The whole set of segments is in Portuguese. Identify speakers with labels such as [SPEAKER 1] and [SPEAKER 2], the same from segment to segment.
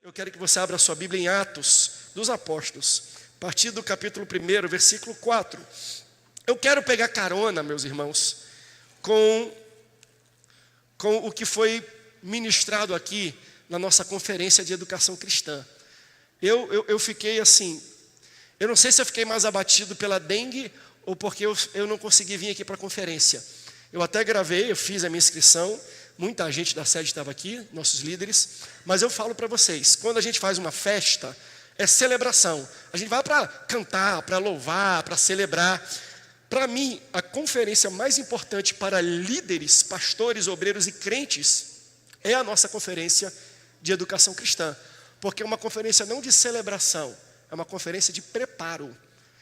[SPEAKER 1] Eu quero que você abra a sua Bíblia em Atos dos Apóstolos, a partir do capítulo 1, versículo 4. Eu quero pegar carona, meus irmãos, com o que foi ministrado aqui na nossa conferência de educação cristã. Eu fiquei assim, eu não sei se eu fiquei mais abatido pela dengue ou porque eu não consegui vir aqui para a conferência. Eu até gravei, eu fiz a minha inscrição, muita gente da sede estava aqui, nossos líderes, mas eu falo para vocês, quando a gente faz uma festa, é celebração. A gente vai para cantar, para louvar, para celebrar. Para mim, a conferência mais importante para líderes, pastores, obreiros e crentes é a nossa conferência de educação cristã. Porque é uma conferência não de celebração, é uma conferência de preparo.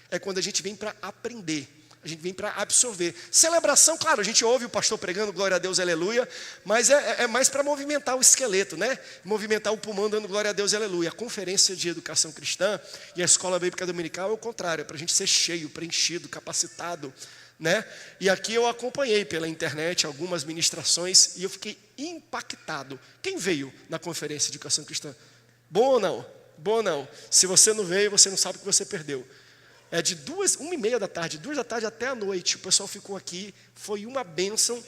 [SPEAKER 1] É quando a gente vem para aprender, a gente vem para absorver. Celebração, claro, a gente ouve o pastor pregando glória a Deus, aleluia, mas é mais para movimentar o esqueleto, né? Movimentar o pulmão dando glória a Deus, aleluia. A conferência de educação cristã e a escola bíblica dominical é o contrário, é para a gente ser cheio, preenchido, capacitado, né? E aqui eu acompanhei pela internet algumas ministrações e eu fiquei impactado. Quem veio na conferência de educação cristã? Bom ou não? Bom ou não? Se você não veio, você não sabe o que você perdeu. É de 1h30 da tarde, 2 da tarde até a noite, o pessoal ficou aqui, foi uma bênção.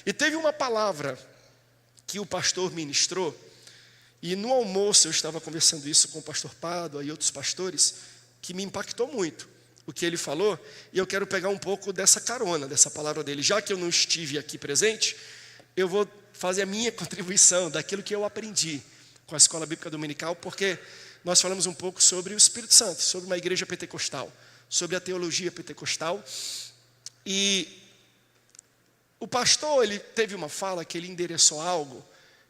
[SPEAKER 1] E teve uma palavra que o pastor ministrou, e no almoço eu estava conversando isso com o pastor Pádua e outros pastores, que me impactou muito o que ele falou, e eu quero pegar um pouco dessa carona, dessa palavra dele. Já que eu não estive aqui presente, eu vou fazer a minha contribuição daquilo que eu aprendi com a Escola Bíblica Dominical, porque nós falamos um pouco sobre o Espírito Santo, sobre uma igreja pentecostal, sobre a teologia pentecostal. E o pastor, ele teve uma fala que ele endereçou algo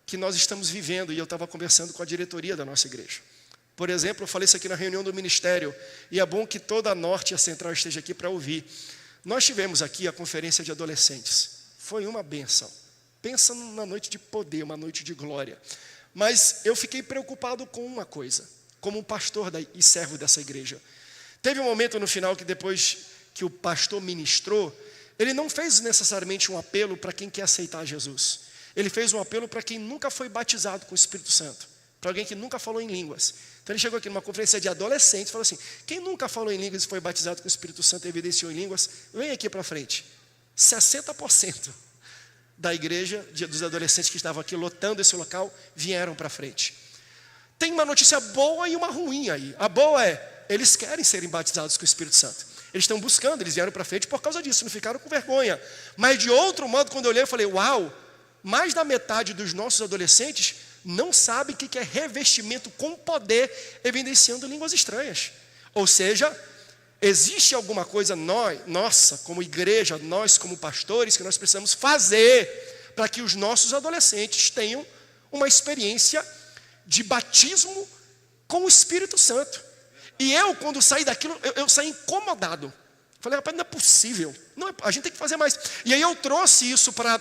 [SPEAKER 1] que nós estamos vivendo, e eu estava conversando com a diretoria da nossa igreja. Por exemplo, eu falei isso aqui na reunião do ministério, e é bom que toda a Norte e a Central esteja aqui para ouvir. Nós tivemos aqui a conferência de adolescentes, foi uma bênção. Pensa numa noite de poder, uma noite de glória. Mas eu fiquei preocupado com uma coisa, como um pastor e servo dessa igreja. Teve um momento no final que depois que o pastor ministrou, ele não fez necessariamente um apelo para quem quer aceitar Jesus. Ele fez um apelo para quem nunca foi batizado com o Espírito Santo, para alguém que nunca falou em línguas. Então ele chegou aqui numa conferência de adolescentes e falou assim: quem nunca falou em línguas e foi batizado com o Espírito Santo e evidenciou em línguas, vem aqui para frente. 60% da igreja, dos adolescentes que estavam aqui lotando esse local, vieram para frente. Tem uma notícia boa e uma ruim aí. A boa é, eles querem serem batizados com o Espírito Santo. Eles estão buscando, eles vieram para frente por causa disso, não ficaram com vergonha. Mas de outro modo, quando eu olhei, eu falei: uau, mais da metade dos nossos adolescentes não sabe o que é revestimento com poder, evidenciando línguas estranhas. Ou seja, existe alguma coisa nossa, como igreja, nós como pastores, que nós precisamos fazer para que os nossos adolescentes tenham uma experiência de batismo com o Espírito Santo. E eu, quando saí daquilo, eu saí incomodado. Falei: rapaz, não é possível, a gente tem que fazer mais. E aí eu trouxe isso para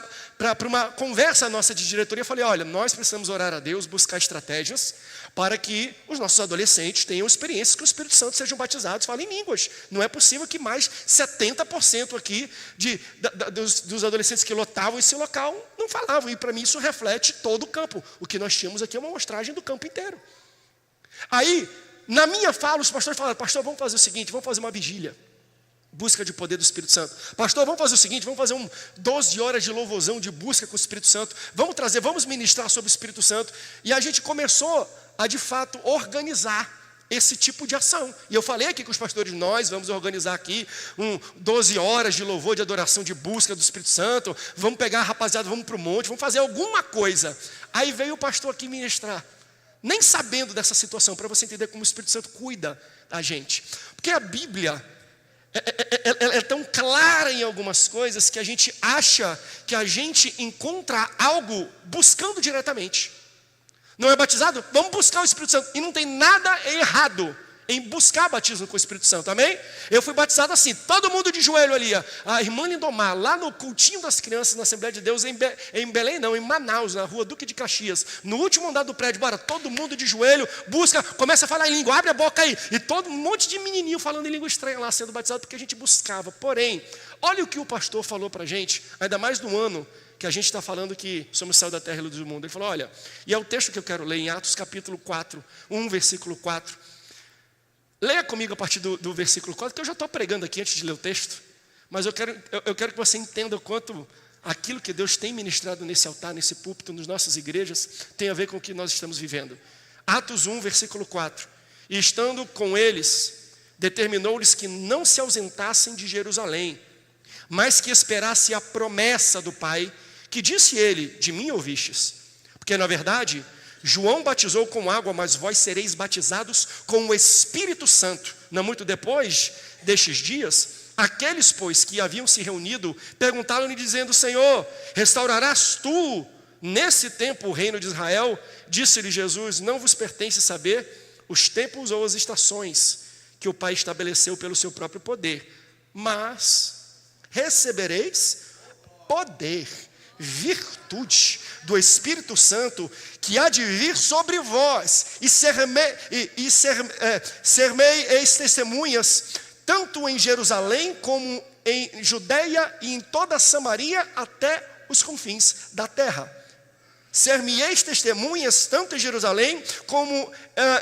[SPEAKER 1] uma conversa nossa de diretoria. Falei: olha, nós precisamos orar a Deus, buscar estratégias para que os nossos adolescentes tenham experiências que o Espírito Santo sejam batizados, falem em línguas. Não é possível que mais 70% aqui dos adolescentes que lotavam esse local não falavam. E para mim isso reflete todo o campo. O que nós tínhamos aqui é uma amostragem do campo inteiro. Aí, na minha fala, os pastores falaram: pastor, vamos fazer o seguinte, vamos fazer uma vigília. Busca de poder do Espírito Santo. Pastor, vamos fazer o seguinte, vamos fazer 12 horas de louvorzão, de busca com o Espírito Santo. Vamos ministrar sobre o Espírito Santo. E a gente começou a, de fato, organizar esse tipo de ação. E eu falei aqui com os pastores: nós vamos organizar aqui 12 horas de louvor, de adoração, de busca do Espírito Santo. Vamos pegar a rapaziada, vamos para o monte, vamos fazer alguma coisa. Aí veio o pastor aqui ministrar, nem sabendo dessa situação, para você entender como o Espírito Santo cuida da gente. Porque a Bíblia é tão clara em algumas coisas que a gente acha que a gente encontra algo buscando diretamente. Não é batizado? Vamos buscar o Espírito Santo. E não tem nada errado em buscar batismo com o Espírito Santo, amém? Eu fui batizado assim, todo mundo de joelho ali. A irmã Lindomar, lá no cultinho das crianças na Assembleia de Deus, em Belém não, em Manaus, na rua Duque de Caxias, no último andar do prédio. Bora, todo mundo de joelho, busca, começa a falar em língua, abre a boca aí. E todo um monte de menininho falando em língua estranha lá, sendo batizado, porque a gente buscava. Porém, olha o que o pastor falou para a gente, ainda mais no ano que a gente está falando que somos sal da terra e luz do mundo. Ele falou, olha, e é o texto que eu quero ler em Atos capítulo 4, 1 versículo 4. Leia comigo a partir do versículo 4, que eu já estou pregando aqui antes de ler o texto. Mas eu quero que você entenda o quanto aquilo que Deus tem ministrado nesse altar, nesse púlpito, nas nossas igrejas, tem a ver com o que nós estamos vivendo. Atos 1, versículo 4. E estando com eles, determinou-lhes que não se ausentassem de Jerusalém, mas que esperasse a promessa do Pai, que disse ele, de mim ouvistes. Porque na verdade, João batizou com água, mas vós sereis batizados com o Espírito Santo. Não muito depois destes dias, aqueles, pois, que haviam se reunido, perguntaram-lhe dizendo, Senhor, restaurarás tu nesse tempo o reino de Israel? Disse-lhe Jesus, não vos pertence saber os tempos ou as estações que o Pai estabeleceu pelo seu próprio poder, mas recebereis poder, virtude do Espírito Santo, que há de vir sobre vós, e ser-me-eis testemunhas, tanto em Jerusalém como em Judeia e em toda a Samaria até os confins da terra. Ser-me-eis testemunhas tanto em Jerusalém como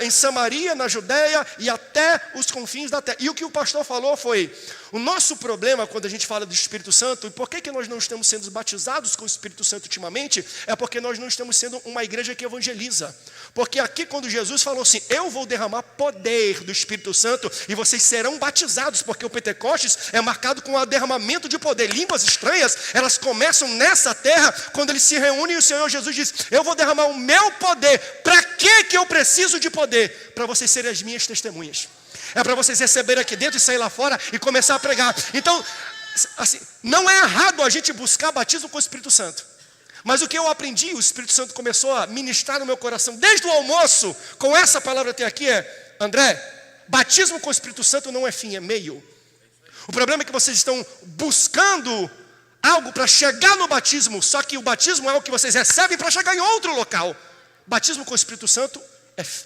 [SPEAKER 1] em Samaria, na Judeia e até os confins da terra. E o que o pastor falou foi, o nosso problema quando a gente fala do Espírito Santo, e por que nós não estamos sendo batizados com o Espírito Santo ultimamente, é porque nós não estamos sendo uma igreja que evangeliza. Porque aqui quando Jesus falou assim, eu vou derramar poder do Espírito Santo e vocês serão batizados, porque o Pentecostes é marcado com o derramamento de poder. Línguas estranhas, elas começam nessa terra, quando eles se reúnem e o Senhor Jesus diz, eu vou derramar o meu poder. Para que eu preciso de poder? Para vocês serem as minhas testemunhas. É para vocês receberem aqui dentro e sair lá fora e começar a pregar. Então, assim, não é errado a gente buscar batismo com o Espírito Santo. Mas o que eu aprendi, o Espírito Santo começou a ministrar no meu coração desde o almoço, com essa palavra até aqui é, André, batismo com o Espírito Santo não é fim, é meio. O problema é que vocês estão buscando algo para chegar no batismo, só que o batismo é o que vocês recebem para chegar em outro local. Batismo com o Espírito Santo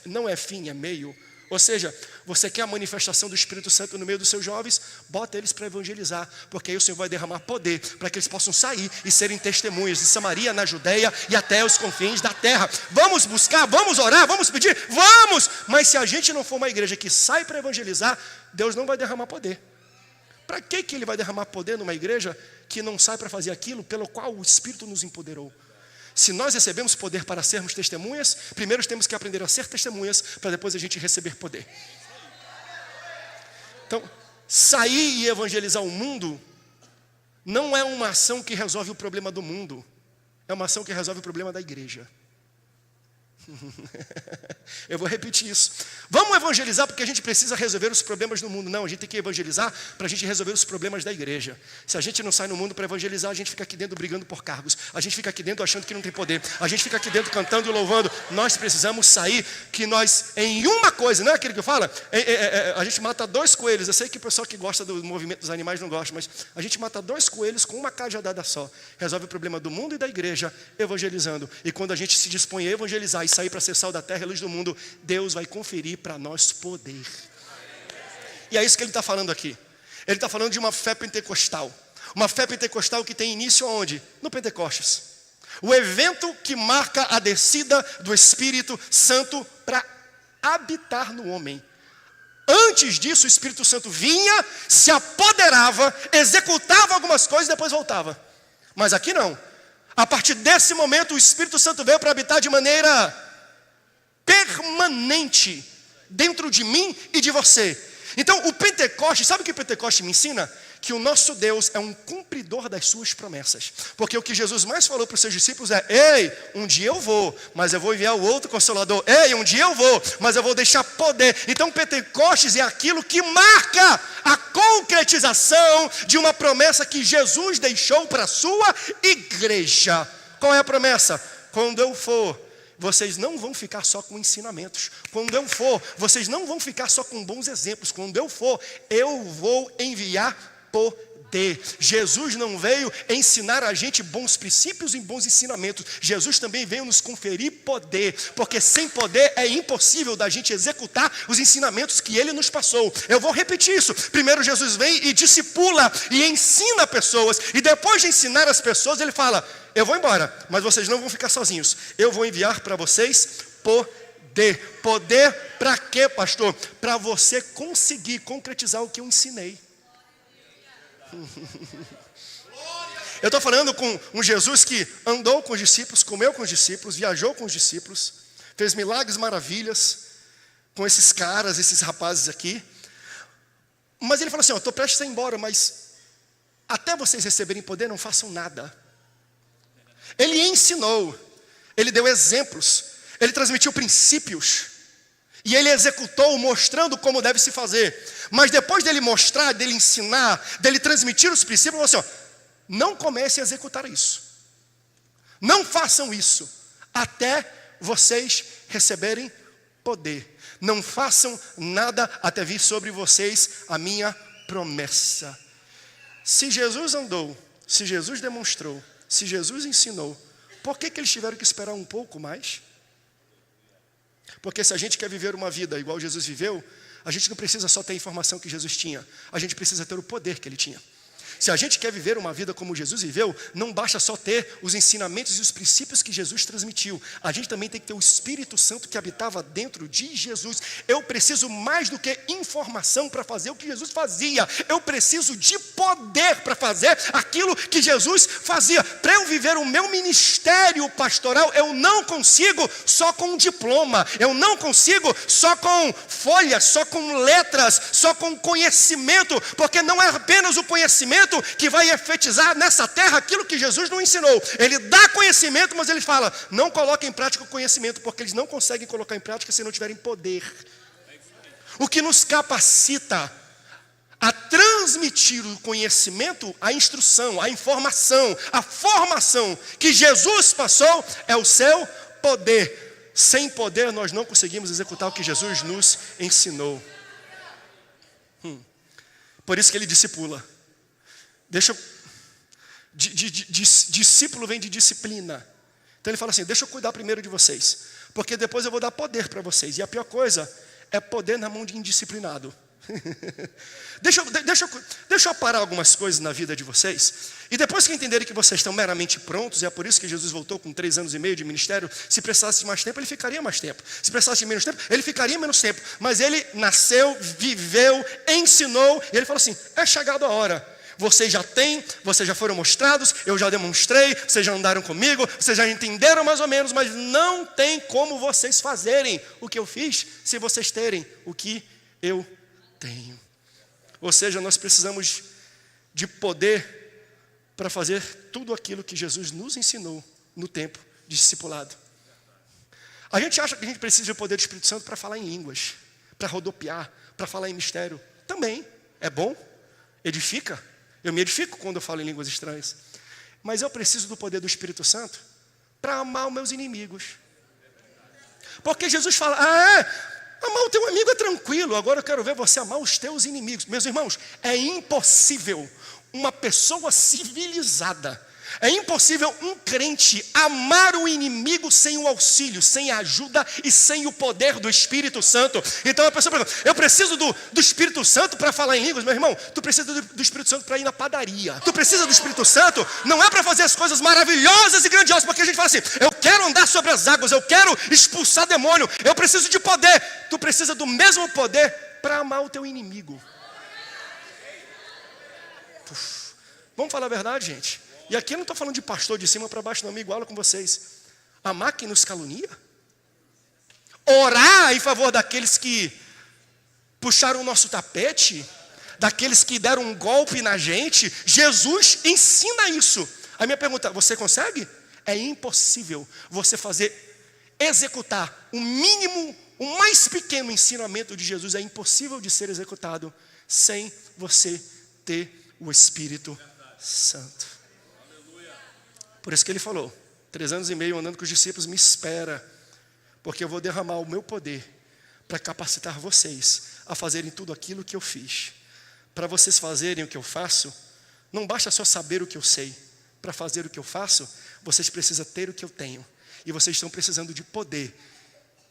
[SPEAKER 1] não é fim, é meio. Ou seja, você quer a manifestação do Espírito Santo no meio dos seus jovens, bota eles para evangelizar, porque aí o Senhor vai derramar poder, para que eles possam sair e serem testemunhas em Samaria, na Judeia e até os confins da terra. Vamos buscar, vamos orar, vamos pedir, vamos! Mas se a gente não for uma igreja que sai para evangelizar, Deus não vai derramar poder. Para que Ele vai derramar poder numa igreja que não sai para fazer aquilo pelo qual o Espírito nos empoderou? Se nós recebemos poder para sermos testemunhas, primeiro temos que aprender a ser testemunhas, para depois a gente receber poder. Então, sair e evangelizar o mundo não é uma ação que resolve o problema do mundo, é uma ação que resolve o problema da igreja. Eu vou repetir isso. Vamos evangelizar porque a gente precisa resolver os problemas do mundo. Não, a gente tem que evangelizar para a gente resolver os problemas da igreja. Se a gente não sai no mundo para evangelizar, a gente fica aqui dentro brigando por cargos. A gente fica aqui dentro achando que não tem poder. A gente fica aqui dentro cantando e louvando. Nós precisamos sair, que nós, em uma coisa, não é aquilo que eu falo? A gente mata 2 coelhos. Eu sei que o pessoal que gosta do movimento dos animais não gosta, mas a gente mata 2 coelhos com uma cajadada só. Resolve o problema do mundo e da igreja, evangelizando. E quando a gente se dispõe a evangelizar e sair para ser sal da terra e luz do mundo, Deus vai conferir para nós poder. E é isso que ele está falando aqui. Ele está falando de uma fé pentecostal. Uma fé pentecostal que tem início aonde? No Pentecostes. O evento que marca a descida do Espírito Santo para habitar no homem. Antes disso, o Espírito Santo vinha, se apoderava, executava algumas coisas e depois voltava. Mas aqui não. A partir desse momento, o Espírito Santo veio para habitar de maneira permanente dentro de mim e de você. Então o Pentecostes, sabe o que o Pentecostes me ensina? Que o nosso Deus é um cumpridor das suas promessas. Porque o que Jesus mais falou para os seus discípulos é, ei, um dia eu vou, mas eu vou enviar o outro Consolador. Ei, um dia eu vou, mas eu vou deixar poder. Então Pentecostes é aquilo que marca a concretização de uma promessa que Jesus deixou para a sua igreja. Qual é a promessa? Quando eu for, vocês não vão ficar só com ensinamentos. Quando eu for, vocês não vão ficar só com bons exemplos. Quando eu for, eu vou enviar poder. poder. Jesus não veio ensinar a gente bons princípios e bons ensinamentos. Jesus também veio nos conferir poder, porque sem poder é impossível da gente executar os ensinamentos que Ele nos passou. Eu vou repetir isso. Primeiro Jesus vem e discipula e ensina pessoas, e depois de ensinar as pessoas, Ele fala: eu vou embora, mas vocês não vão ficar sozinhos. Eu vou enviar para vocês poder. Poder para quê, pastor? Para você conseguir concretizar o que eu ensinei. Eu estou falando com um Jesus que andou com os discípulos, comeu com os discípulos, viajou com os discípulos, fez milagres, maravilhas com esses caras, esses rapazes aqui. Mas ele falou assim: estou prestes a ir embora, mas até vocês receberem poder, não façam nada. Ele ensinou, ele deu exemplos, ele transmitiu princípios, e ele executou mostrando como deve se fazer. Mas depois dele mostrar, dele ensinar, dele transmitir os princípios, ele falou assim: não comecem a executar isso, não façam isso até vocês receberem poder. Não façam nada até vir sobre vocês a minha promessa. Se Jesus andou, se Jesus demonstrou, se Jesus ensinou, por que eles tiveram que esperar um pouco mais? Porque se a gente quer viver uma vida igual Jesus viveu, a gente não precisa só ter a informação que Jesus tinha, a gente precisa ter o poder que Ele tinha. Se a gente quer viver uma vida como Jesus viveu, não basta só ter os ensinamentos e os princípios que Jesus transmitiu. A gente também tem que ter o Espírito Santo que habitava dentro de Jesus. Eu preciso mais do que informação para fazer o que Jesus fazia. Eu preciso de poder para fazer aquilo que Jesus fazia. Para eu viver o meu ministério pastoral, eu não consigo só com um diploma. Eu não consigo só com folhas, só com letras, só com conhecimento. Porque não é apenas o conhecimento que vai efetizar nessa terra aquilo que Jesus não ensinou. Ele dá conhecimento, mas ele fala: não coloquem em prática o conhecimento, porque eles não conseguem colocar em prática se não tiverem poder. O que nos capacita a transmitir o conhecimento, a instrução, a informação, a formação que Jesus passou é o seu poder. Sem poder nós não conseguimos executar o que Jesus nos ensinou. Por isso que Ele discipula. Discípulo vem de disciplina. Então Ele fala assim: deixa eu cuidar primeiro de vocês, porque depois eu vou dar poder para vocês. E a pior coisa é poder na mão de indisciplinado. Deixa eu parar algumas coisas na vida de vocês, e depois que entenderem que vocês estão meramente prontos, e é por isso que Jesus voltou com 3 anos e meio de ministério. Se precisasse de mais tempo, Ele ficaria mais tempo. Se precisasse de menos tempo, Ele ficaria menos tempo. Mas Ele nasceu, viveu, ensinou, e Ele falou assim: é chegado a hora. Vocês já têm, vocês já foram mostrados, eu já demonstrei, vocês já andaram comigo, vocês já entenderam mais ou menos, mas não tem como vocês fazerem o que eu fiz se vocês terem o que eu tenho. Ou seja, nós precisamos de poder para fazer tudo aquilo que Jesus nos ensinou no tempo de discipulado. A gente acha que a gente precisa do poder do Espírito Santo para falar em línguas, para rodopiar, para falar em mistério. Também é bom, edifica. Eu me edifico quando eu falo em línguas estranhas. Mas eu preciso do poder do Espírito Santo para amar os meus inimigos. Porque Jesus fala: amar o teu amigo é tranquilo, agora eu quero ver você amar os teus inimigos. Meus irmãos, é impossível uma pessoa civilizada, é impossível um crente amar o inimigo sem o auxílio, sem a ajuda e sem o poder do Espírito Santo. Então a pessoa pergunta: eu preciso do Espírito Santo para falar em línguas? Meu irmão, tu precisa do Espírito Santo para ir na padaria. Tu precisa do Espírito Santo não é para fazer as coisas maravilhosas e grandiosas, porque a gente fala assim: eu quero andar sobre as águas, eu quero expulsar demônio, eu preciso de poder. Tu precisa do mesmo poder para amar o teu inimigo. Vamos falar a verdade, gente. E aqui eu não estou falando de pastor de cima para baixo, não me igualo com vocês. Amar quem nos calunia? Orar em favor daqueles que puxaram o nosso tapete? Daqueles que deram um golpe na gente? Jesus ensina isso. A minha pergunta: você consegue? É impossível você executar o mínimo, o mais pequeno ensinamento de Jesus. É impossível de ser executado sem você ter o Espírito Santo. Por isso que Ele falou: 3 anos e meio andando com os discípulos, me espera, porque eu vou derramar o meu poder para capacitar vocês a fazerem tudo aquilo que eu fiz. Para vocês fazerem o que eu faço, Não basta só saber o que eu sei. Para fazer o que eu faço, vocês precisam ter o que eu tenho. E vocês estão precisando de poder.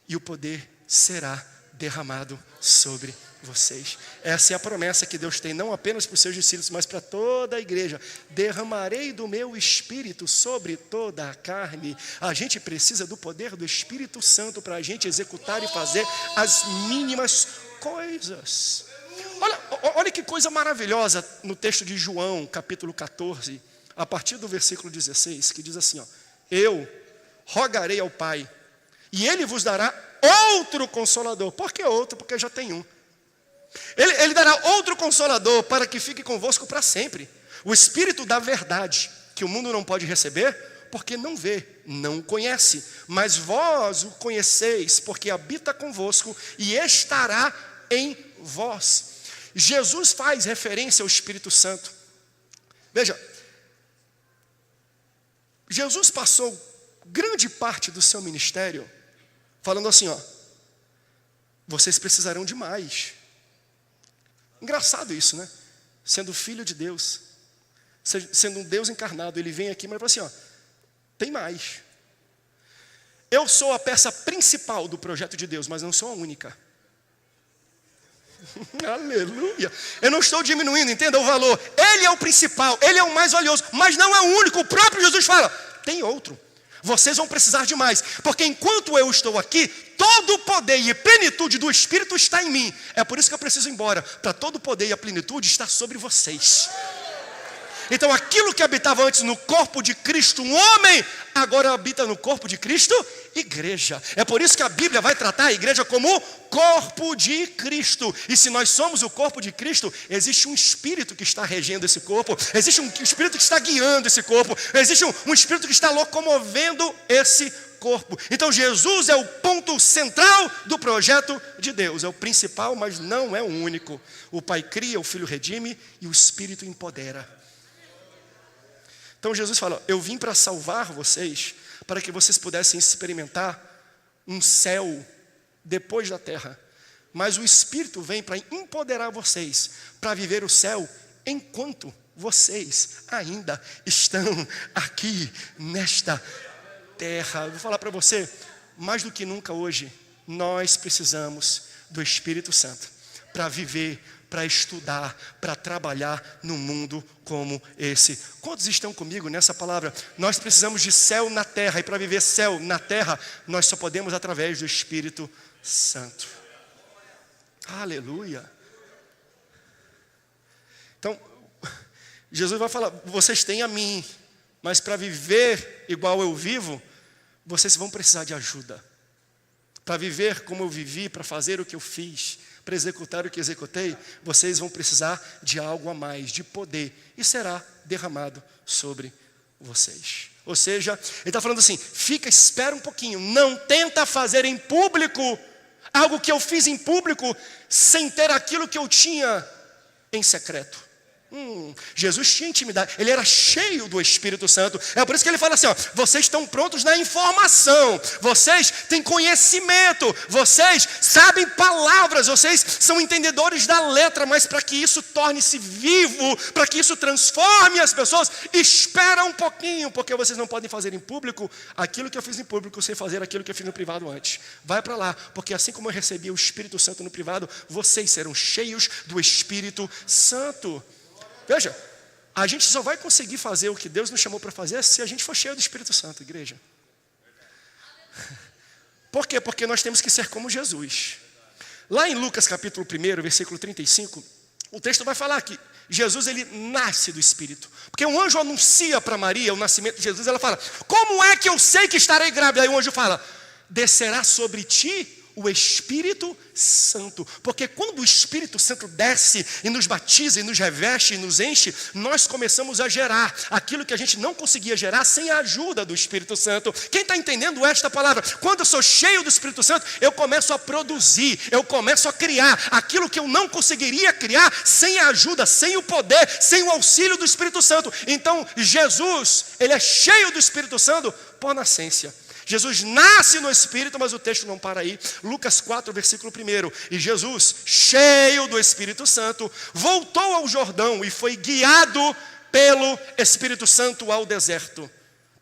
[SPEAKER 1] E o poder será derramado sobre vocês. Essa é a promessa que Deus tem, não apenas para os seus discípulos, mas para toda a igreja. Derramarei do meu Espírito sobre toda a carne. A gente precisa do poder do Espírito Santo para a gente executar e fazer as mínimas coisas. Olha que coisa maravilhosa no texto de João, capítulo 14, a partir do versículo 16, que diz assim, ó: eu rogarei ao Pai, e Ele vos dará outro Consolador. Por que outro? Porque já tem um. Ele dará outro Consolador para que fique convosco para sempre. O Espírito da verdade, que o mundo não pode receber, porque não vê, não o conhece. Mas vós o conheceis, porque habita convosco e estará em vós. Jesus faz referência ao Espírito Santo. Veja, Jesus passou grande parte do seu ministério falando assim, ó: vocês precisarão de mais. Engraçado isso, né? Sendo filho de Deus, sendo um Deus encarnado, ele vem aqui, mas ele fala assim, ó: tem mais. Eu sou a peça principal do projeto de Deus, mas não sou a única. Aleluia. Eu não estou diminuindo, entenda o valor. Ele é o principal, ele é o mais valioso, mas não é o único. O próprio Jesus fala: tem outro. Vocês vão precisar de mais, porque enquanto eu estou aqui, todo o poder e plenitude do Espírito está em mim. É por isso que eu preciso ir embora, para todo o poder e a plenitude estar sobre vocês. Então aquilo que habitava antes no corpo de Cristo, um homem, agora habita no corpo de Cristo, igreja. É por isso que a Bíblia vai tratar a igreja como corpo de Cristo. E se nós somos o corpo de Cristo, existe um Espírito que está regendo esse corpo, existe um Espírito que está guiando esse corpo, existe um Espírito que está locomovendo esse corpo. Então Jesus é o ponto central do projeto de Deus. É o principal, mas não é o único. O Pai cria, o Filho redime e o Espírito empodera. Então Jesus fala: eu vim para salvar vocês, para que vocês pudessem experimentar um céu depois da terra. Mas o Espírito vem para empoderar vocês, para viver o céu enquanto vocês ainda estão aqui nesta terra. Eu vou falar para você, mais do que nunca hoje, nós precisamos do Espírito Santo para viver, para estudar, para trabalhar num mundo como esse. Quantos estão comigo nessa palavra? Nós precisamos de céu na terra, e para viver céu na terra, nós só podemos através do Espírito Santo. Aleluia. Então, Jesus vai falar: vocês têm a mim, mas para viver igual eu vivo, vocês vão precisar de ajuda. Para viver como eu vivi, para fazer o que eu fiz, para executar o que executei, vocês vão precisar de algo a mais, de poder, e será derramado sobre vocês. Ou seja, ele está falando assim: espera um pouquinho, não tenta fazer em público algo que eu fiz em público, sem ter aquilo que eu tinha em secreto. Jesus tinha intimidade, ele era cheio do Espírito Santo. É por isso que ele fala assim, ó: vocês estão prontos na informação, vocês têm conhecimento, vocês sabem palavras, vocês são entendedores da letra, mas para que isso torne-se vivo, para que isso transforme as pessoas, espera um pouquinho, porque vocês não podem fazer em público aquilo que eu fiz em público sem fazer aquilo que eu fiz no privado antes. Vai para lá, porque assim como eu recebi o Espírito Santo no privado, vocês serão cheios do Espírito Santo. Veja, a gente só vai conseguir fazer o que Deus nos chamou para fazer se a gente for cheio do Espírito Santo, igreja. Por quê? Porque nós temos que ser como Jesus. Lá em Lucas capítulo 1, versículo 35, o texto vai falar que Jesus, ele nasce do Espírito. Porque um anjo anuncia para Maria o nascimento de Jesus. Ela fala: como é que eu sei que estarei grávida? Aí o anjo fala: descerá sobre ti o Espírito Santo. Porque quando o Espírito Santo desce e nos batiza e nos reveste e nos enche, nós começamos a gerar aquilo que a gente não conseguia gerar sem a ajuda do Espírito Santo. Quem está entendendo esta palavra? Quando eu sou cheio do Espírito Santo, eu começo a produzir, eu começo a criar aquilo que eu não conseguiria criar sem a ajuda, sem o poder, sem o auxílio do Espírito Santo. Então Jesus, ele é cheio do Espírito Santo por nascença. Jesus nasce no Espírito, mas o texto não para aí. Lucas 4, versículo 1. E Jesus, cheio do Espírito Santo, voltou ao Jordão e foi guiado pelo Espírito Santo ao deserto.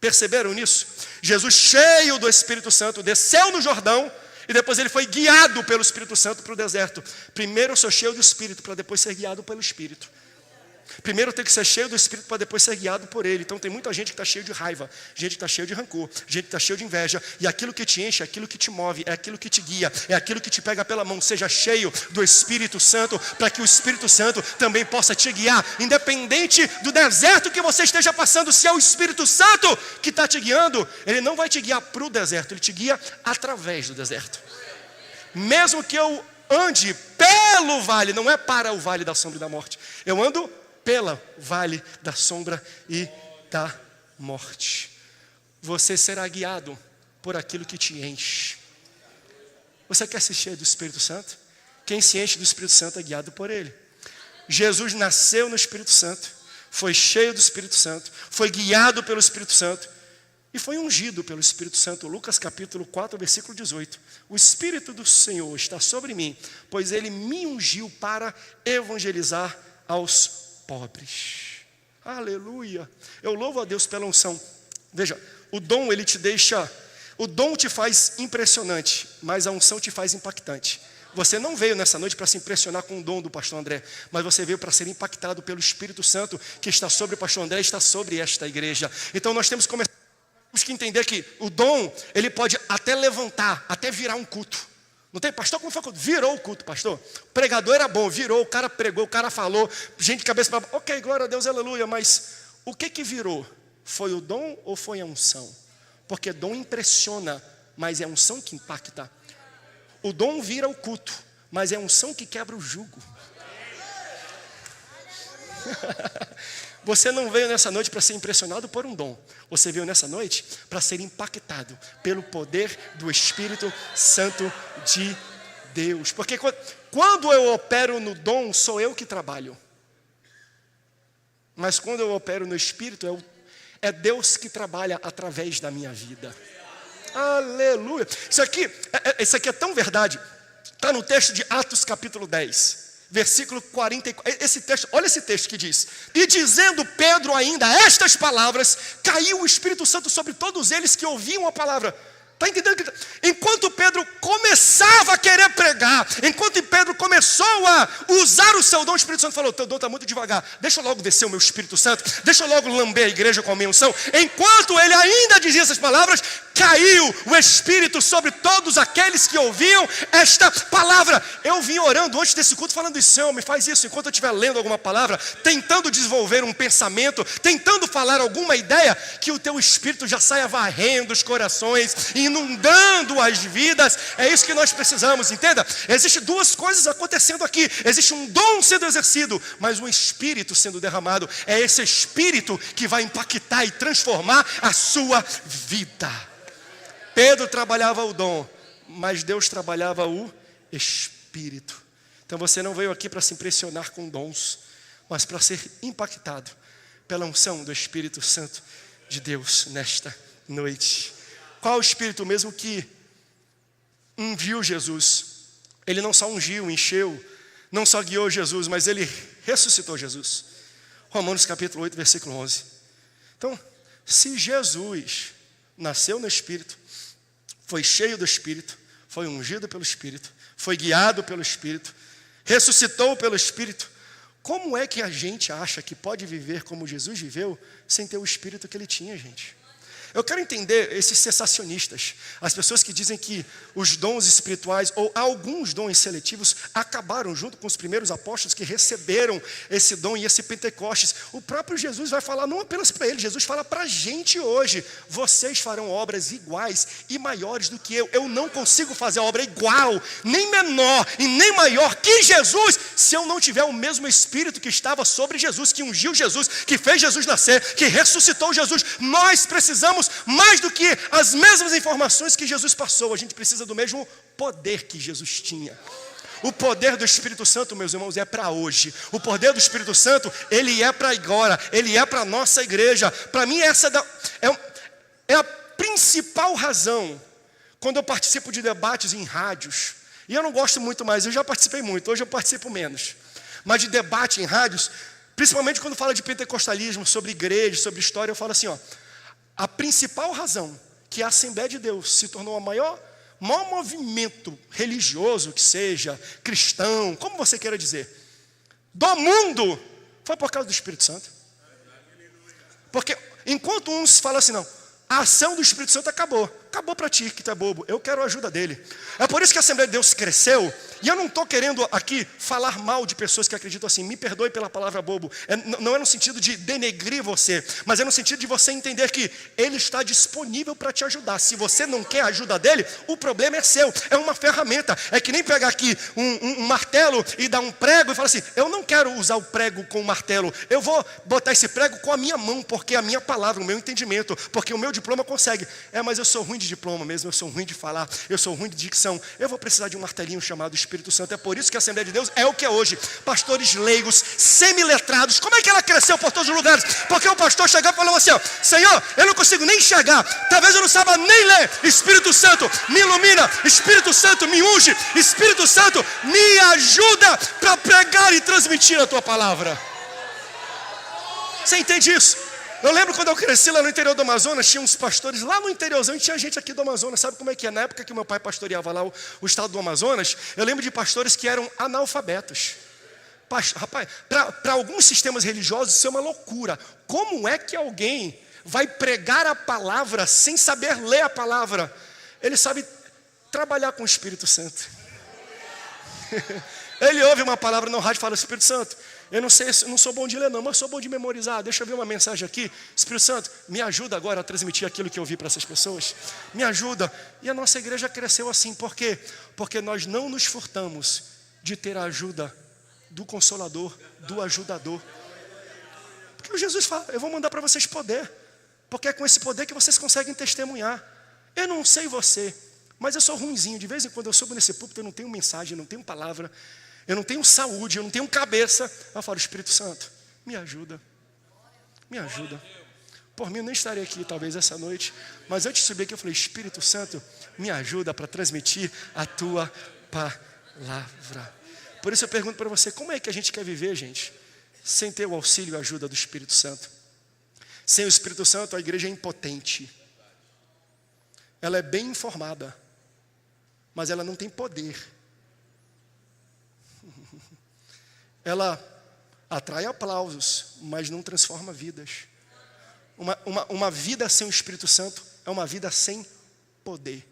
[SPEAKER 1] Perceberam nisso? Jesus, cheio do Espírito Santo, desceu no Jordão e depois ele foi guiado pelo Espírito Santo para o deserto. Primeiro eu sou cheio do Espírito para depois ser guiado pelo Espírito. Primeiro eu tenho que ser cheio do Espírito para depois ser guiado por Ele. Então tem muita gente que está cheio de raiva, gente que está cheio de rancor, gente que está cheio de inveja. E aquilo que te enche, é aquilo que te move, é aquilo que te guia, é aquilo que te pega pela mão. Seja cheio do Espírito Santo, para que o Espírito Santo também possa te guiar. Independente do deserto que você esteja passando, se é o Espírito Santo que está te guiando, Ele não vai te guiar para o deserto, Ele te guia através do deserto. Mesmo que eu ande pelo vale, não é para o vale da sombra e da morte, eu ando pela vale da sombra e da morte. Você será guiado por aquilo que te enche. Você quer se encher do Espírito Santo? Quem se enche do Espírito Santo é guiado por Ele. Jesus nasceu no Espírito Santo, foi cheio do Espírito Santo, foi guiado pelo Espírito Santo e foi ungido pelo Espírito Santo. Lucas capítulo 4, versículo 18. O Espírito do Senhor está sobre mim, pois Ele me ungiu para evangelizar aos pobres. Aleluia. Eu louvo a Deus pela unção. Veja, o dom ele te deixa, o dom te faz impressionante, mas a unção te faz impactante. Você não veio nessa noite para se impressionar com o dom do pastor André, mas você veio para ser impactado pelo Espírito Santo que está sobre o pastor André, está sobre esta igreja. Então nós temos que entender que o dom, ele pode até levantar, até virar um culto. Não tem, pastor, como foi o culto? Virou o culto, pastor. O pregador era bom, virou, o cara pregou, o cara falou, gente de cabeça para baixo. Ok, glória a Deus, aleluia, mas o que virou? Foi o dom ou foi a unção? Porque dom impressiona, mas é a unção que impacta. O dom vira o culto, mas é a unção que quebra o jugo. Você não veio nessa noite para ser impressionado por um dom. Você veio nessa noite para ser impactado pelo poder do Espírito Santo de Deus. Porque quando eu opero no dom, sou eu que trabalho. Mas quando eu opero no Espírito, é Deus que trabalha através da minha vida. Aleluia. Isso aqui é tão verdade. Está no texto de Atos capítulo 10. Versículo 44, esse texto, olha esse texto que diz: e dizendo Pedro ainda estas palavras, caiu o Espírito Santo sobre todos eles que ouviam a palavra. Está entendendo? Enquanto Pedro começava a querer pregar, enquanto Pedro começou a usar o seu dom, o Espírito Santo falou: teu dom está muito devagar, deixa eu logo descer o meu Espírito Santo, deixa eu logo lamber a igreja com a minha unção. Enquanto ele ainda dizia essas palavras, caiu o Espírito sobre todos aqueles que ouviam esta palavra. Eu vim orando antes desse culto falando isso: Senhor, me faz isso enquanto eu estiver lendo alguma palavra, tentando desenvolver um pensamento, tentando falar alguma ideia, que o teu Espírito já saia varrendo os corações, inundando as vidas. É isso que nós precisamos, entenda? Existem duas coisas acontecendo aqui. Existe um dom sendo exercido, mas um Espírito sendo derramado. É esse Espírito que vai impactar e transformar a sua vida. Pedro trabalhava o dom, mas Deus trabalhava o Espírito. Então você não veio aqui para se impressionar com dons, mas para ser impactado pela unção do Espírito Santo de Deus nesta noite. Qual o Espírito mesmo que ungiu Jesus? Ele não só ungiu, encheu, não só guiou Jesus, mas ele ressuscitou Jesus. Romanos capítulo 8, versículo 11. Então, se Jesus nasceu no Espírito, foi cheio do Espírito, foi ungido pelo Espírito, foi guiado pelo Espírito, ressuscitou pelo Espírito, como é que a gente acha que pode viver como Jesus viveu sem ter o Espírito que ele tinha, gente? Eu quero entender esses cessacionistas, as pessoas que dizem que os dons espirituais ou alguns dons seletivos acabaram junto com os primeiros apóstolos que receberam esse dom e esse Pentecostes. O próprio Jesus vai falar não apenas para eles, Jesus fala para a gente hoje: vocês farão obras iguais e maiores do que eu. Eu não consigo fazer a obra igual, nem menor e nem maior que Jesus, se eu não tiver o mesmo Espírito que estava sobre Jesus, que ungiu Jesus, que fez Jesus nascer, que ressuscitou Jesus. Nós precisamos mais do que as mesmas informações que Jesus passou, a gente precisa do mesmo poder que Jesus tinha. O poder do Espírito Santo, meus irmãos, é para hoje. O poder do Espírito Santo, ele é para agora, ele é para a nossa igreja. Para mim essa é a principal razão quando eu participo de debates em rádios. E eu não gosto muito mais, eu já participei muito, hoje eu participo menos. Mas de debate em rádios, Principalmente quando fala de pentecostalismo, sobre igreja, sobre história, eu falo assim, ó, a principal razão que a Assembleia de Deus se tornou a maior movimento religioso que seja, cristão, como você queira dizer, do mundo, foi por causa do Espírito Santo. Porque enquanto uns falam assim, não, a ação do Espírito Santo acabou para ti que tu é bobo, eu quero a ajuda dele. É por isso que a Assembleia de Deus cresceu. E eu não estou querendo aqui falar mal de pessoas que acreditam assim, me perdoe pela palavra bobo, não é no sentido de denegrir você, mas é no sentido de você entender que Ele está disponível para te ajudar. Se você não quer a ajuda dele, o problema é seu, é uma ferramenta. É que nem pegar aqui um martelo e dar um prego e falar assim, eu não quero usar o prego com o martelo, eu vou botar esse prego com a minha mão, porque a minha palavra, o meu entendimento, porque o meu diploma consegue. Mas eu sou ruim de diploma mesmo, eu sou ruim de falar, eu sou ruim de dicção, eu vou precisar de um martelinho chamado Espírito Santo. É por isso que a Assembleia de Deus é o que é hoje. Pastores leigos, semi-letrados. Como é que ela cresceu por todos os lugares? Porque o pastor chegava e falava assim, ó, Senhor, eu não consigo nem enxergar, talvez eu não saiba nem ler. Espírito Santo, me ilumina. Espírito Santo, me unge. Espírito Santo, me ajuda para pregar e transmitir a tua palavra. Você entende isso? Eu lembro quando eu cresci lá no interior do Amazonas, tinha uns pastores lá no interiorzão, e tinha gente aqui do Amazonas. Sabe como é que é? Na época que meu pai pastoreava lá o estado do Amazonas, eu lembro de pastores que eram analfabetos. Rapaz, para alguns sistemas religiosos isso é uma loucura. Como é que alguém vai pregar a palavra sem saber ler a palavra? Ele sabe trabalhar com o Espírito Santo. Ele ouve uma palavra no rádio e fala, Espírito Santo, eu não sei, eu não sou bom de ler não, mas sou bom de memorizar. Deixa eu ver uma mensagem aqui. Espírito Santo, me ajuda agora a transmitir aquilo que eu vi para essas pessoas. Me ajuda. E a nossa igreja cresceu assim. Por quê? Porque nós não nos furtamos de ter a ajuda do Consolador, do Ajudador. Porque Jesus fala, eu vou mandar para vocês poder. Porque é com esse poder que vocês conseguem testemunhar. Eu não sei você, mas eu sou ruinzinho. De vez em quando eu subo nesse púlpito, eu não tenho mensagem, eu não tenho palavra. Eu não tenho saúde, eu não tenho cabeça. Eu falo, Espírito Santo, me ajuda. Me ajuda. Por mim, eu nem estaria aqui, talvez, essa noite. Mas antes de subir aqui, eu falei, Espírito Santo, me ajuda para transmitir a tua palavra. Por isso eu pergunto para você, como é que a gente quer viver, gente? Sem ter o auxílio e a ajuda do Espírito Santo. Sem o Espírito Santo, a igreja é impotente. Ela é bem informada, mas ela não tem poder. Ela atrai aplausos, mas não transforma vidas. Uma vida sem o Espírito Santo é uma vida sem poder.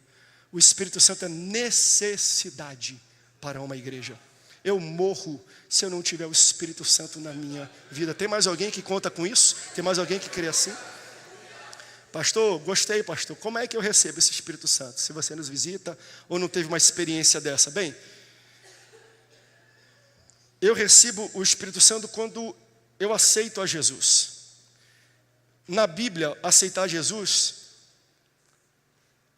[SPEAKER 1] O Espírito Santo é necessidade para uma igreja. Eu morro se eu não tiver o Espírito Santo na minha vida. Tem mais alguém que conta com isso? Tem mais alguém que crê assim? Pastor, gostei, pastor. Como é que eu recebo esse Espírito Santo? Se você nos visita ou não teve uma experiência dessa. Bem, eu recebo o Espírito Santo quando eu aceito a Jesus. Na Bíblia, aceitar Jesus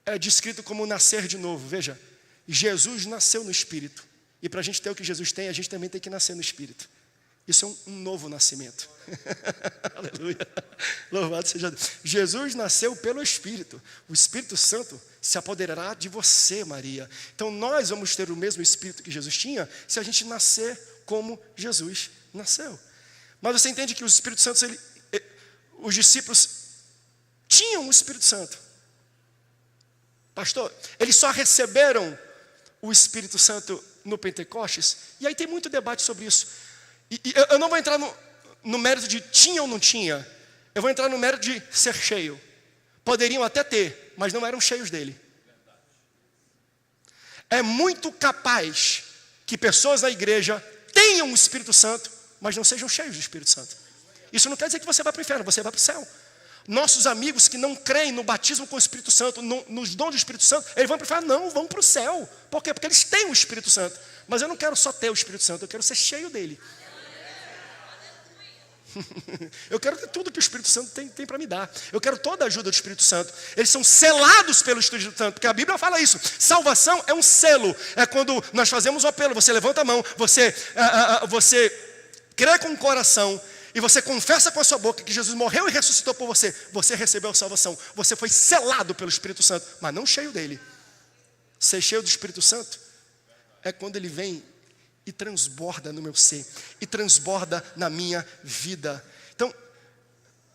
[SPEAKER 1] é descrito como nascer de novo. Veja, Jesus nasceu no Espírito. E para a gente ter o que Jesus tem, a gente também tem que nascer no Espírito. Isso é um novo nascimento. Aleluia. Louvado seja Deus. Jesus nasceu pelo Espírito. O Espírito Santo se apoderará de você, Maria. Então nós vamos ter o mesmo Espírito que Jesus tinha se a gente nascer como Jesus nasceu. Mas você entende que os Espíritos Santos, os discípulos tinham o Espírito Santo. Pastor, eles só receberam o Espírito Santo no Pentecostes? E aí tem muito debate sobre isso. E eu não vou entrar no mérito de tinha ou não tinha. Eu vou entrar no mérito de ser cheio. Poderiam até ter, mas não eram cheios dele. É muito capaz que pessoas na igreja tenham o Espírito Santo, mas não sejam cheios do Espírito Santo. Isso não quer dizer que você vai para o inferno, você vai para o céu. Nossos amigos que não creem no batismo com o Espírito Santo, nos dons do Espírito Santo, eles vão para o inferno? Não, vão para o céu. Por quê? Porque eles têm o Espírito Santo. Mas eu não quero só ter o Espírito Santo, eu quero ser cheio dele. Eu quero ter tudo que o Espírito Santo tem para me dar. Eu quero toda a ajuda do Espírito Santo. Eles são selados pelo Espírito Santo, porque a Bíblia fala isso. Salvação é um selo. É quando nós fazemos o apelo. Você levanta a mão, você crê com o coração e você confessa com a sua boca que Jesus morreu e ressuscitou por você. Você recebeu a salvação. Você foi selado pelo Espírito Santo, mas não cheio dele. Ser cheio do Espírito Santo é quando ele vem e transborda no meu ser, e transborda na minha vida. Então,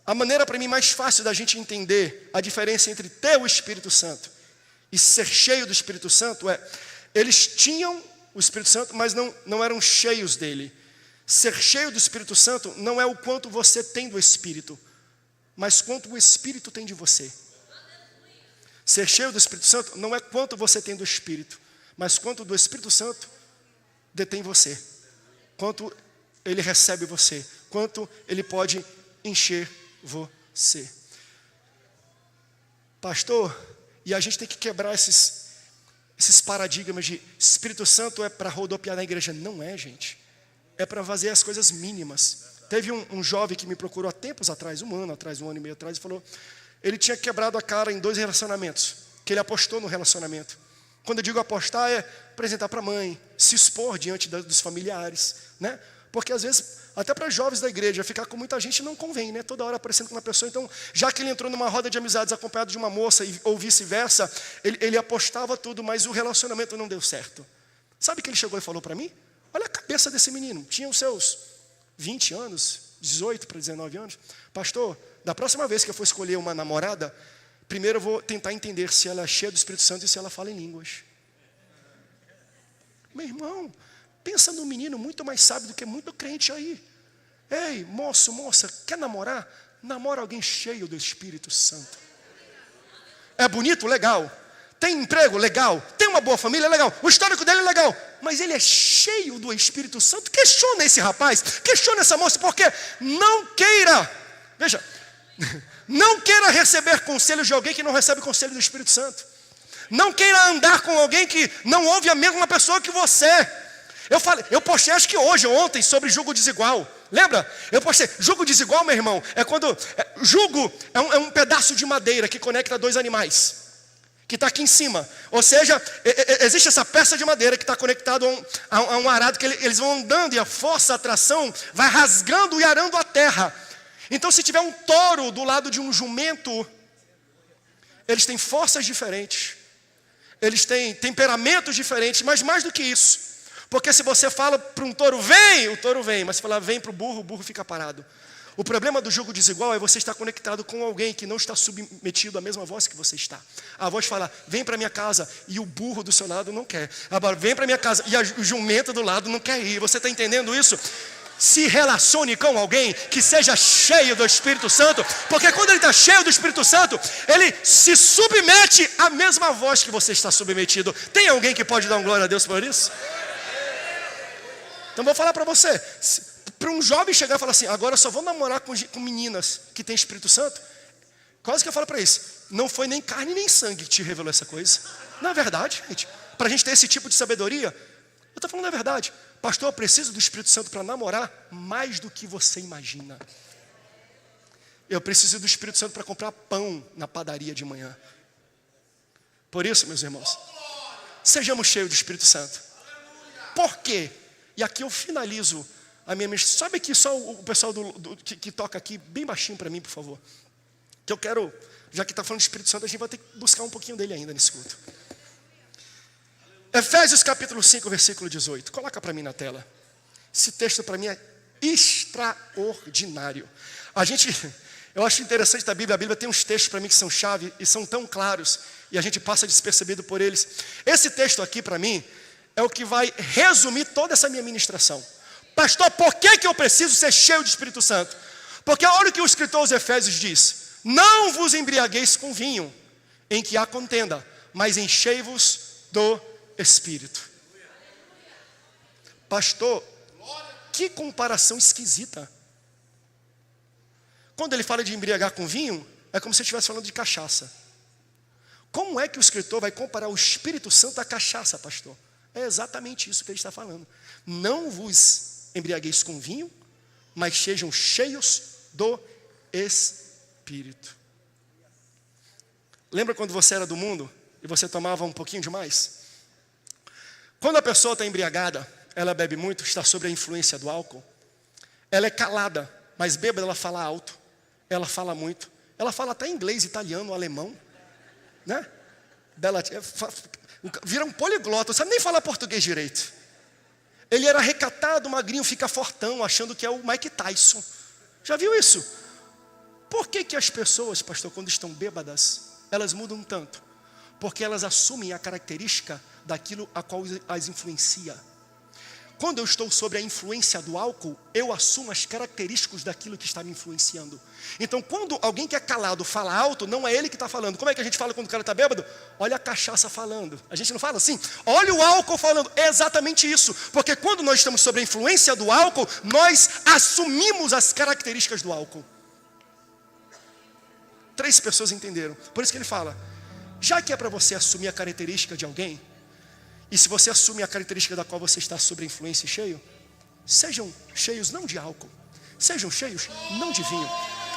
[SPEAKER 1] a maneira para mim mais fácil da gente entender a diferença entre ter o Espírito Santo e ser cheio do Espírito Santo eles tinham o Espírito Santo, mas não eram cheios dele. Ser cheio do Espírito Santo não é o quanto você tem do Espírito, mas quanto o Espírito tem de você. Ser cheio do Espírito Santo não é quanto você tem do Espírito, mas quanto do Espírito Santo detém você. Quanto ele recebe você. Quanto ele pode encher você. Pastor, e a gente tem que quebrar esses paradigmas de Espírito Santo é para rodopiar na igreja. Não é, gente. É para fazer as coisas mínimas. Teve um jovem que me procurou há tempos atrás, um ano e meio atrás, e falou, ele tinha quebrado a cara em 2 relacionamentos, que ele apostou no relacionamento. Quando eu digo apostar, é apresentar para a mãe, se expor diante dos familiares, né? Porque às vezes, até para jovens da igreja, ficar com muita gente não convém, né? Toda hora aparecendo com uma pessoa. Então, já que ele entrou numa roda de amizades acompanhado de uma moça, ou vice-versa, ele apostava tudo, mas o relacionamento não deu certo. Sabe o que ele chegou e falou para mim? Olha a cabeça desse menino, tinha os seus 20 anos, 18 para 19 anos. Pastor, da próxima vez que eu for escolher uma namorada, primeiro eu vou tentar entender se ela é cheia do Espírito Santo e se ela fala em línguas. Meu irmão, pensa num menino muito mais sábio do que muito crente aí. Ei, moço, moça, quer namorar? Namora alguém cheio do Espírito Santo. É bonito? Legal. Tem emprego? Legal. Tem uma boa família? Legal. O histórico dele é legal. Mas ele é cheio do Espírito Santo. Questiona esse rapaz, questiona essa moça, porque não queira, veja, não queira receber conselhos de alguém que não recebe conselho do Espírito Santo. Não queira andar com alguém que não ouve a mesma pessoa que você. Eu postei acho que hoje, ontem, sobre jugo desigual. Lembra? Eu postei, jugo desigual, meu irmão, é quando, jugo é um pedaço de madeira que conecta 2 animais. Que está aqui em cima. Ou seja, existe essa peça de madeira que está conectada a um arado que eles vão andando e a força, a tração vai rasgando e arando a terra. Então se tiver um touro do lado de um jumento, eles têm forças diferentes. Eles têm temperamentos diferentes, mas mais do que isso. Porque se você fala para um touro, vem, o touro vem. Mas se falar, vem para o burro fica parado. O problema do jugo desigual é você estar conectado com alguém que não está submetido à mesma voz que você está. A voz fala, vem para minha casa, e o burro do seu lado não quer. Agora, vem para minha casa, e o jumento do lado não quer ir. Você está entendendo isso? Se relacione com alguém que seja cheio do Espírito Santo, porque quando ele está cheio do Espírito Santo, ele se submete à mesma voz que você está submetido. Tem alguém que pode dar um glória a Deus por isso? Então vou falar para você, para um jovem chegar e falar assim, agora eu só vou namorar com meninas que têm Espírito Santo, quase que eu falo para isso, não foi nem carne nem sangue que te revelou essa coisa. Na verdade, gente, para a gente ter esse tipo de sabedoria, eu estou falando a verdade. Pastor, eu preciso do Espírito Santo para namorar mais do que você imagina. Eu preciso do Espírito Santo para comprar pão na padaria de manhã. Por isso, meus irmãos, sejamos cheios do Espírito Santo. Por quê? E aqui eu finalizo a minha mensagem. Sabe aqui só o pessoal que toca aqui, bem baixinho para mim, por favor. Que eu quero, já que está falando de Espírito Santo, a gente vai ter que buscar um pouquinho dele ainda nesse culto. Efésios capítulo 5, versículo 18. Coloca para mim na tela. Esse texto para mim é extraordinário. Eu acho interessante da Bíblia. A Bíblia tem uns textos para mim que são chave e são tão claros e a gente passa despercebido por eles. Esse texto aqui para mim é o que vai resumir toda essa minha ministração. Pastor, por que eu preciso ser cheio de Espírito Santo? Porque olha o que o escritor aos Efésios diz. Não vos embriagueis com vinho, em que há contenda, mas enchei-vos do Espírito. Pastor, que comparação esquisita. Quando ele fala de embriagar com vinho, é como se ele estivesse falando de cachaça. Como é que o escritor vai comparar o Espírito Santo à cachaça, pastor? É exatamente isso que ele está falando. Não vos embriagueis com vinho, mas sejam cheios do Espírito. Lembra quando você era do mundo e você tomava um pouquinho demais? Quando a pessoa está embriagada, ela bebe muito, está sob a influência do álcool, ela é calada, mas bêbada ela fala alto, ela fala muito, ela fala até inglês, italiano, alemão, né? Vira um poliglota, não sabe nem falar português direito. Ele era recatado, magrinho, fica fortão, achando que é o Mike Tyson. Já viu isso? Por que as pessoas, pastor, quando estão bêbadas, elas mudam tanto? Porque elas assumem a característica daquilo a qual as influencia. Quando eu estou sob a influência do álcool, eu assumo as características daquilo que está me influenciando. Então, quando alguém que é calado fala alto, não é ele que está falando. Como é que a gente fala quando o cara está bêbado? Olha a cachaça falando. A gente não fala assim? Olha o álcool falando. É exatamente isso. Porque quando nós estamos sob a influência do álcool, nós assumimos as características do álcool. 3 pessoas entenderam. Por isso que ele fala, já que é para você assumir a característica de alguém, e se você assume a característica da qual você está sob a influência e cheio, sejam cheios não de álcool, sejam cheios não de vinho,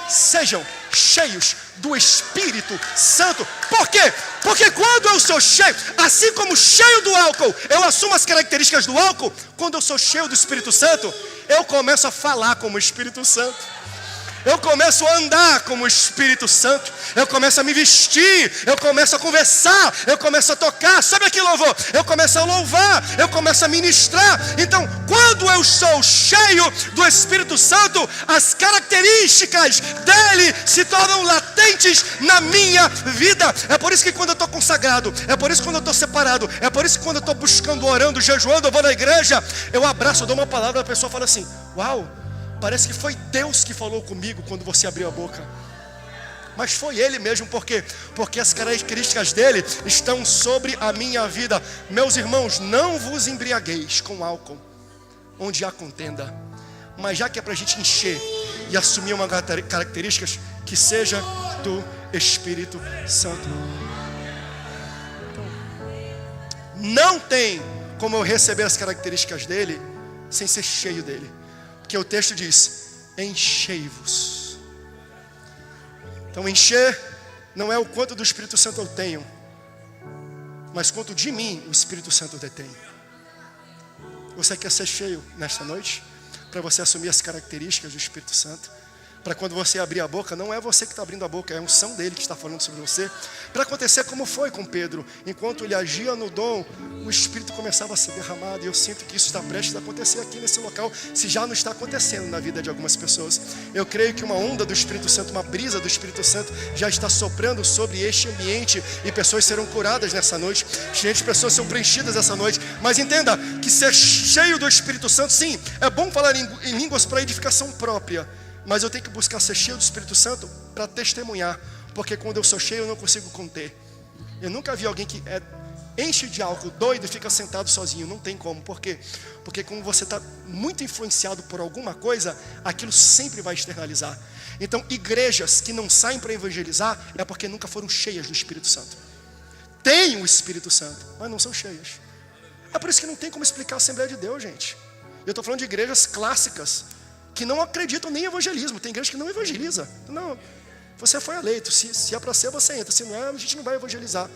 [SPEAKER 1] sejam cheios do Espírito Santo. Por quê? Porque quando eu sou cheio, assim como cheio do álcool, eu assumo as características do álcool. Quando eu sou cheio do Espírito Santo, eu começo a falar como o Espírito Santo. Eu começo a andar como o Espírito Santo. Eu começo a me vestir. Eu começo a conversar. Eu começo a tocar. Sabe aquele louvor? Eu começo a louvar. Eu começo a ministrar. Então, quando eu sou cheio do Espírito Santo, as características dele se tornam latentes na minha vida. É por isso que quando eu estou consagrado, é por isso que quando eu estou separado, é por isso que quando eu estou buscando, orando, jejuando, eu vou na igreja, eu abraço, eu dou uma palavra, a pessoa fala assim, uau, parece que foi Deus que falou comigo quando você abriu a boca. Mas foi Ele mesmo, por quê? Porque as características dele estão sobre a minha vida. Meus irmãos, não vos embriagueis com álcool, onde há contenda. Mas já que é para a gente encher e assumir uma característica, que seja do Espírito Santo. Não tem como eu receber as características dele sem ser cheio dele. Porque o texto diz, enchei-vos. Então encher não é o quanto do Espírito Santo eu tenho, mas quanto de mim o Espírito Santo detém. Você quer ser cheio nesta noite? Para você assumir as características do Espírito Santo? Para quando você abrir a boca, não é você que está abrindo a boca, é a unção dele que está falando sobre você. Para acontecer como foi com Pedro, enquanto ele agia no dom, o Espírito começava a ser derramado. E eu sinto que isso está prestes a acontecer aqui nesse local, se já não está acontecendo na vida de algumas pessoas. Eu creio que uma onda do Espírito Santo, uma brisa do Espírito Santo já está soprando sobre este ambiente, e pessoas serão curadas nessa noite, pessoas serão preenchidas essa noite. Mas entenda que ser cheio do Espírito Santo, sim, é bom falar em línguas para edificação própria, mas eu tenho que buscar ser cheio do Espírito Santo para testemunhar. Porque quando eu sou cheio, eu não consigo conter. Eu nunca vi alguém que enche de álcool, doido, e fica sentado sozinho. Não tem como. Por quê? Porque quando você está muito influenciado por alguma coisa, aquilo sempre vai externalizar. Então, igrejas que não saem para evangelizar, é porque nunca foram cheias do Espírito Santo. Tem o Espírito Santo, mas não são cheias. É por isso que não tem como explicar a Assembleia de Deus, gente. Eu estou falando de igrejas clássicas, que não acreditam nem em evangelismo. Tem igreja que não evangeliza. Não, você foi eleito, se é para ser, você entra. Se não é, a gente não vai evangelizar.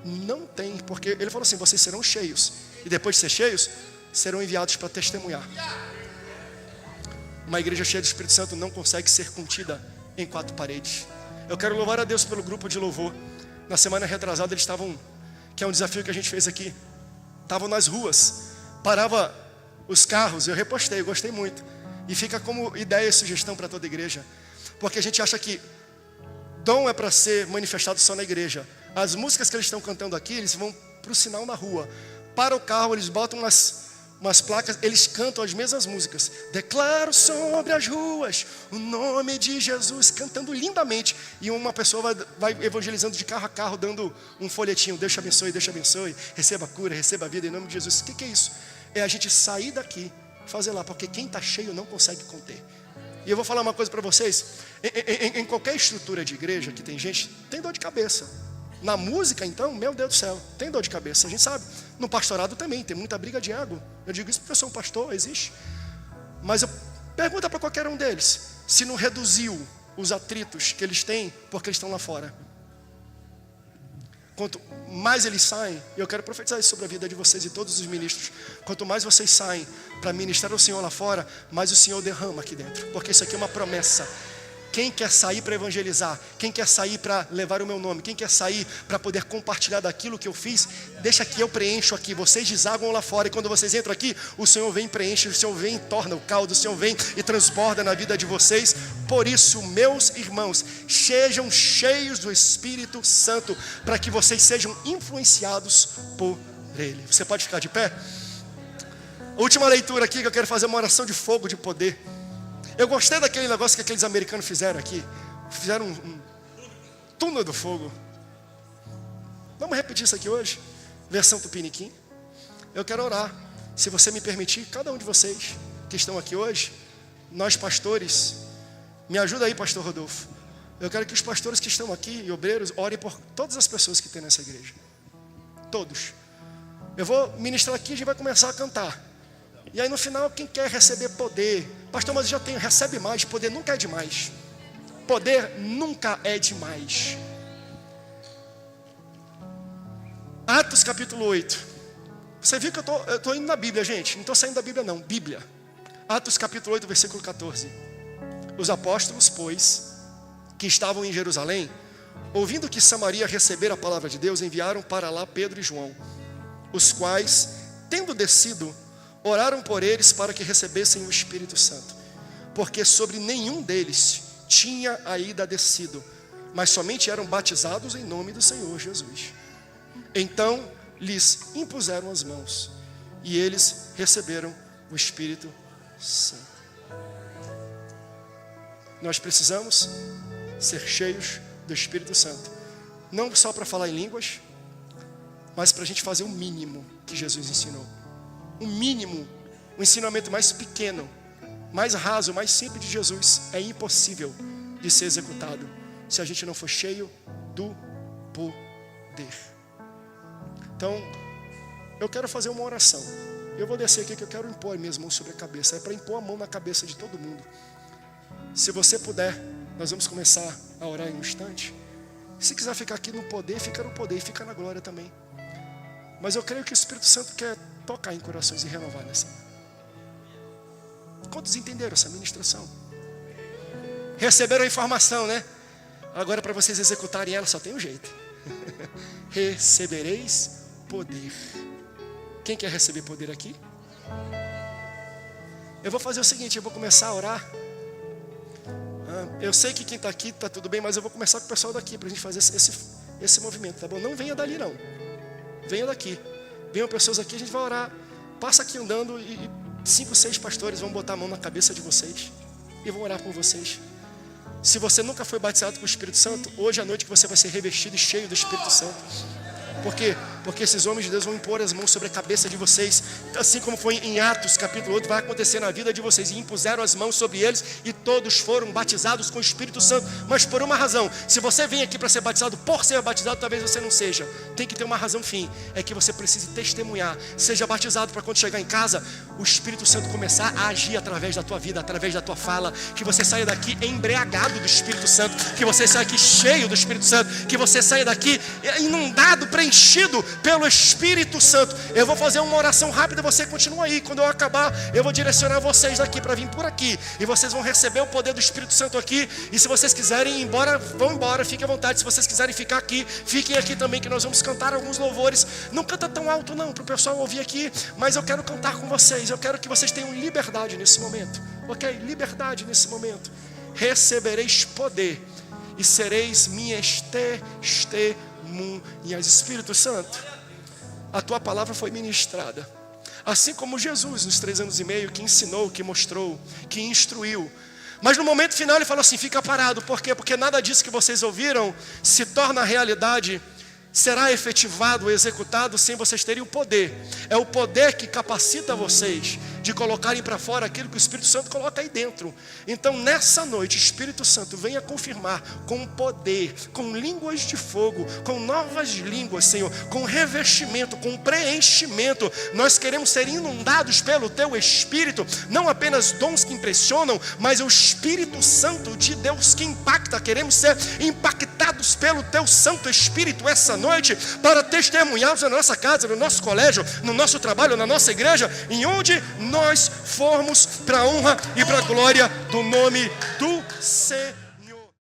[SPEAKER 1] Não tem, porque ele falou assim, vocês serão cheios. E depois de ser cheios, serão enviados para testemunhar. Uma igreja cheia do Espírito Santo não consegue ser contida em 4 paredes. Eu quero louvar a Deus pelo grupo de louvor. Na semana retrasada eles estavam, que é um desafio que a gente fez aqui, estavam nas ruas, parava os carros, eu repostei, eu gostei muito. E fica como ideia e sugestão para toda a igreja. Porque a gente acha que dom é para ser manifestado só na igreja. As músicas que eles estão cantando aqui, eles vão para o sinal na rua. Para o carro, eles botam umas placas, eles cantam as mesmas músicas. Declaro sobre as ruas o nome de Jesus, cantando lindamente. E uma pessoa vai evangelizando de carro a carro, dando um folhetinho. Deus te abençoe, receba cura, receba vida em nome de Jesus. O que é isso? É a gente sair daqui, fazer lá, porque quem está cheio não consegue conter. E eu vou falar uma coisa para vocês, em qualquer estrutura de igreja que tem gente, tem dor de cabeça. Na música então, meu Deus do céu, tem dor de cabeça, a gente sabe. No pastorado também, tem muita briga de ego. Eu digo isso porque eu sou um pastor, existe. Mas eu pergunto para qualquer um deles, se não reduziu os atritos que eles têm, porque eles estão lá fora. Quanto mais eles saem, e eu quero profetizar isso sobre a vida de vocês e todos os ministros, quanto mais vocês saem para ministrar o Senhor lá fora, mais o Senhor derrama aqui dentro, porque isso aqui é uma promessa. Quem quer sair para evangelizar? Quem quer sair para levar o meu nome? Quem quer sair para poder compartilhar daquilo que eu fiz? Deixa que eu preencho aqui. Vocês desaguam lá fora. E quando vocês entram aqui, o Senhor vem e preenche. O Senhor vem e torna o caldo. O Senhor vem e transborda na vida de vocês. Por isso, meus irmãos, sejam cheios do Espírito Santo, para que vocês sejam influenciados por Ele. Você pode ficar de pé? Última leitura aqui, que eu quero fazer uma oração de fogo, de poder. Eu gostei daquele negócio que aqueles americanos fizeram aqui. Fizeram um túnel do fogo. Vamos repetir isso aqui hoje? Versão Tupiniquim. Eu quero orar. Se você me permitir, cada um de vocês que estão aqui hoje, nós pastores, me ajuda aí, pastor Rodolfo. Eu quero que os pastores que estão aqui e obreiros orem por todas as pessoas que tem nessa igreja. Todos. Eu vou ministrar aqui e a gente vai começar a cantar. E aí no final, quem quer receber poder, pastor, mas eu já tenho, recebe mais. Poder nunca é demais. Poder nunca é demais. Atos capítulo 8. Você viu que eu estou indo na Bíblia, gente. Não estou saindo da Bíblia não, Bíblia. Atos capítulo 8, versículo 14. Os apóstolos, pois, que estavam em Jerusalém, ouvindo que Samaria recebera a palavra de Deus, enviaram para lá Pedro e João, os quais, tendo descido, oraram por eles para que recebessem o Espírito Santo, porque sobre nenhum deles tinha ainda descido, mas somente eram batizados em nome do Senhor Jesus. Então lhes impuseram as mãos, e eles receberam o Espírito Santo. Nós precisamos ser cheios do Espírito Santo, não só para falar em línguas, mas para a gente fazer o mínimo que Jesus ensinou. O mínimo, o ensinamento mais pequeno, mais raso, mais simples de Jesus é impossível de ser executado se a gente não for cheio do poder. Então, eu quero fazer uma oração. Eu vou descer aqui que eu quero impor minhas mãos sobre a cabeça. É para impor a mão na cabeça de todo mundo. Se você puder, nós vamos começar a orar em um instante. Se quiser ficar aqui no poder, fica no poder e fica na glória também. Mas eu creio que o Espírito Santo quer tocar em corações e renovar nessa. Quantos entenderam essa ministração? Receberam a informação, né? Agora para vocês executarem ela só tem um jeito. Recebereis poder. Quem quer receber poder aqui? Eu vou fazer o seguinte, eu vou começar a orar. Eu sei que quem está aqui está tudo bem, mas eu vou começar com o pessoal daqui para a gente fazer esse movimento, tá bom? Não venha dali não. Venha daqui. Venham pessoas aqui, a gente vai orar. Passa aqui andando e 5, 6 pastores vão botar a mão na cabeça de vocês e vão orar por vocês. Se você nunca foi batizado com o Espírito Santo, hoje à noite que você vai ser revestido e cheio do Espírito Santo. Por quê? Porque esses homens de Deus vão impor as mãos sobre a cabeça de vocês, assim como foi em Atos capítulo 8, vai acontecer na vida de vocês. E impuseram as mãos sobre eles e todos foram batizados com o Espírito Santo. Mas por uma razão, se você vem aqui para ser batizado, por ser batizado, talvez você não seja. Tem que ter uma razão fim, é que você precise testemunhar. Seja batizado para quando chegar em casa, o Espírito Santo começar a agir através da tua vida, através da tua fala. Que você saia daqui embriagado do Espírito Santo, que você saia aqui cheio do Espírito Santo, que você saia daqui inundado, preenchido pelo Espírito Santo. Eu vou fazer uma oração rápida, você continua aí. Quando eu acabar, eu vou direcionar vocês daqui para vir por aqui, e vocês vão receber o poder do Espírito Santo aqui. E se vocês quiserem ir embora, vão embora, fiquem à vontade. Se vocês quiserem ficar aqui, fiquem aqui também, que nós vamos cantar alguns louvores. Não canta tão alto não, para o pessoal ouvir aqui, mas eu quero cantar com vocês. Eu quero que vocês tenham liberdade nesse momento, ok? Liberdade nesse momento. Recebereis poder e sereis minhas testemunhas. Espírito Santo, a tua palavra foi ministrada, assim como Jesus nos 3 anos e meio, que ensinou, que mostrou, que instruiu. Mas no momento final ele falou assim: fica parado. Por quê? Porque nada disso que vocês ouviram se torna realidade, será efetivado, executado, sem vocês terem o poder. É o poder que capacita vocês de colocarem para fora aquilo que o Espírito Santo coloca aí dentro. Então nessa noite, Espírito Santo, venha confirmar com poder, com línguas de fogo, com novas línguas, Senhor, com revestimento, com preenchimento. Nós queremos ser inundados pelo Teu Espírito, não apenas dons que impressionam, mas o Espírito Santo de Deus que impacta. Queremos ser impactados pelo Teu Santo Espírito essa noite, para testemunharmos na nossa casa, no nosso colégio, no nosso trabalho, na nossa igreja, em onde nós formos, para a honra e para a glória do nome do Senhor.